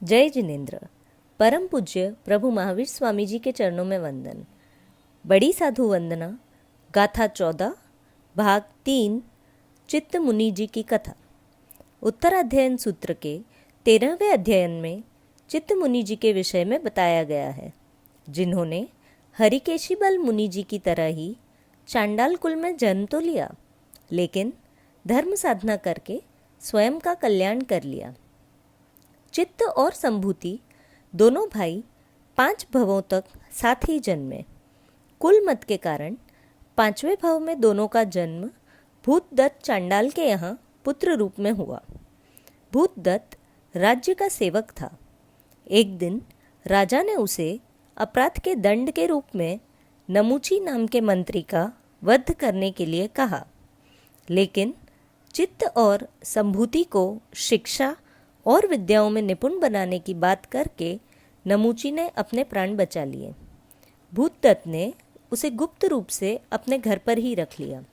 जय जिनेन्द्र। परम पूज्य प्रभु महावीर स्वामी जी के चरणों में वंदन। बड़ी साधु वंदना गाथा 14 भाग 3 चित्त मुनि जी की कथा। उत्तराध्ययन सूत्र के 13वें अध्ययन में चित्त मुनि जी के विषय में बताया गया है, जिन्होंने हरिकेशी बल मुनि जी की तरह ही चांडाल कुल में जन्म तो लिया, लेकिन धर्म साधना करके स्वयं का कल्याण कर लिया। चित्त और संभूति दोनों भाई 5 भवों तक साथ ही जन्मे। कुल मत के कारण 5वें भव में दोनों का जन्म भूतदत्त चांडाल के यहाँ पुत्र रूप में हुआ। भूतदत्त राज्य का सेवक था। एक दिन राजा ने उसे अपराध के दंड के रूप में नमूची नाम के मंत्री का वध करने के लिए कहा, लेकिन चित्त और संभूति को शिक्षा और विद्याओं में निपुण बनाने की बात करके नमूची ने अपने प्राण बचा लिए। भूतदत्त ने उसे गुप्त रूप से अपने घर पर ही रख लिया।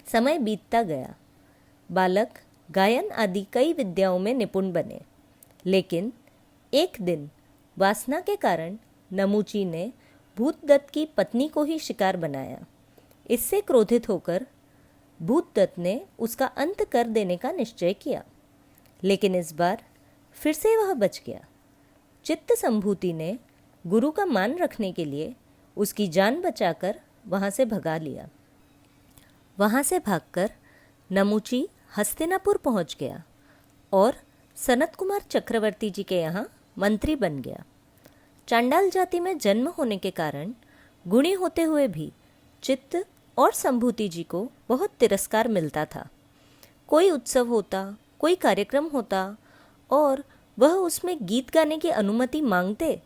समय बीतता गया। बालक गायन आदि कई विद्याओं में निपुण बने, लेकिन एक दिन वासना के कारण नमूची ने भूतदत्त की पत्नी को ही शिकार बनाया। इससे क्रोधित होकर भूतदत्त ने उसका अंत कर देने का निश्चय किया, लेकिन इस बार फिर से वह बच गया। चित्त संभूति ने गुरु का मान रखने के लिए उसकी जान बचाकर वहाँ से भगा लिया। वहाँ से भागकर नमूची हस्तिनापुर पहुँच गया और सनत कुमार चक्रवर्ती जी के यहाँ मंत्री बन गया। चांडाल जाति में जन्म होने के कारण गुणी होते हुए भी चित्त और संभूति जी को बहुत तिरस्कार मिलता था। कोई उत्सव होता, कोई कार्यक्रम होता और वह उसमें गीत गाने की अनुमति मांगते,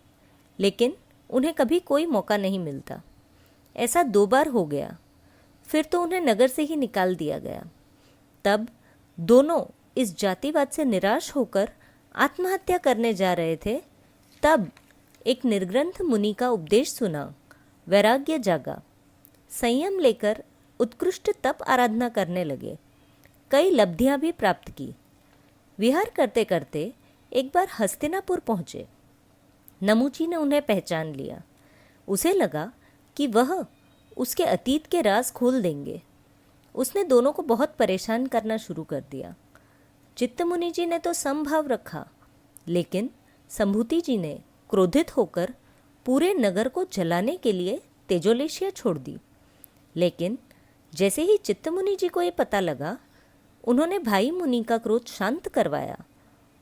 लेकिन उन्हें कभी कोई मौका नहीं मिलता। ऐसा 2 बार हो गया। फिर तो उन्हें नगर से ही निकाल दिया गया। तब दोनों इस जातिवाद से निराश होकर आत्महत्या करने जा रहे थे। तब एक निर्ग्रंथ मुनि का उपदेश सुना, वैराग्य जागा, संयम लेकर उत्कृष्ट तप आराधना करने लगे। कई लब्धियां भी प्राप्त की। विहार करते करते एक बार हस्तिनापुर पहुँचे। नमूची ने उन्हें पहचान लिया। उसे लगा कि वह उसके अतीत के राज खोल देंगे। उसने दोनों को बहुत परेशान करना शुरू कर दिया। चित्त मुनि जी ने तो समभाव रखा, लेकिन संभूति जी ने क्रोधित होकर पूरे नगर को जलाने के लिए तेजोलेशिया छोड़ दी। लेकिन जैसे ही चित्त मुनि जी को ये पता लगा, उन्होंने भाई मुनि का क्रोध शांत करवाया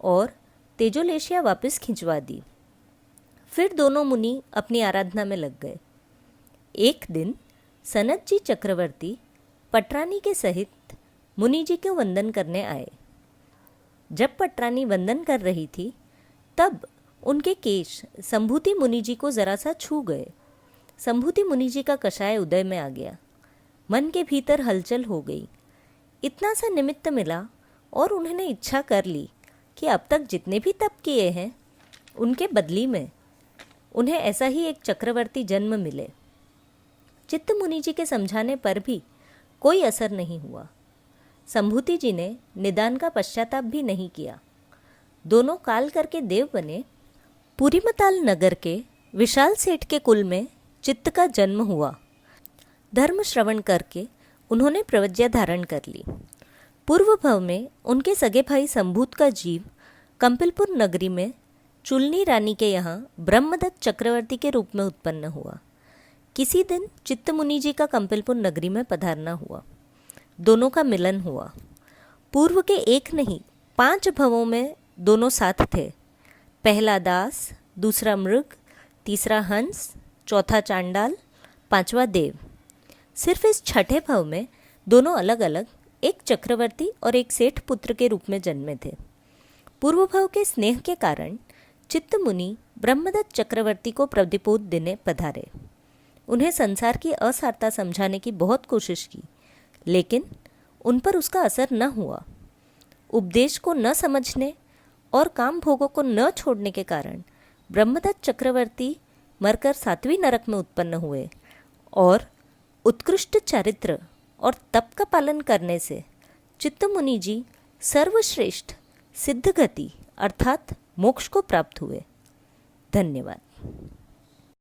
और तेजोलेशिया वापस खिंचवा दी। फिर दोनों मुनि अपनी आराधना में लग गए। एक दिन सनत जी चक्रवर्ती पटरानी के सहित मुनि जी को वंदन करने आए। जब पटरानी वंदन कर रही थी, तब उनके केश संभूति मुनि जी को जरा सा छू गए। संभूति मुनि जी का कषाय उदय में आ गया। मन के भीतर हलचल हो गई। इतना सा निमित्त मिला और उन्होंने इच्छा कर ली कि अब तक जितने भी तप किए हैं, उनके बदली में उन्हें ऐसा ही एक चक्रवर्ती जन्म मिले। चित्त मुनि जी के समझाने पर भी कोई असर नहीं हुआ। संभूति जी ने निदान का पश्चाताप भी नहीं किया। दोनों काल करके देव बने। पुरीमताल नगर के विशाल सेठ के कुल में चित्त का जन्म हुआ। धर्म श्रवण करके उन्होंने प्रवज्ञा धारण कर ली। पूर्व भव में उनके सगे भाई संभूत का जीव कंपिलपुर नगरी में चुलनी रानी के यहाँ ब्रह्मदत्त चक्रवर्ती के रूप में उत्पन्न हुआ। किसी दिन चित्त मुनि जी का कंपिलपुर नगरी में पधारना हुआ। दोनों का मिलन हुआ। पूर्व के एक नहीं 5 भवों में दोनों साथ थे। पहला दास, दूसरा मृग, तीसरा हंस, चौथा चांडाल, 5वां देव। सिर्फ इस 6ठे भव में दोनों अलग अलग एक चक्रवर्ती और एक सेठ पुत्र के रूप में जन्मे थे। पूर्व भव के स्नेह के कारण चित्त मुनि ब्रह्मदत्त चक्रवर्ती को प्रतिपोद देने पधारे। उन्हें संसार की असारता समझाने की बहुत कोशिश की, लेकिन उन पर उसका असर न हुआ। उपदेश को न समझने और काम भोगों को न छोड़ने के कारण ब्रह्मदत्त चक्रवर्ती मरकर 7वीं नरक में उत्पन्न हुए और उत्कृष्ट चरित्र और तप का पालन करने से चित्त मुनि जी सर्वश्रेष्ठ सिद्धगति अर्थात मोक्ष को प्राप्त हुए। धन्यवाद।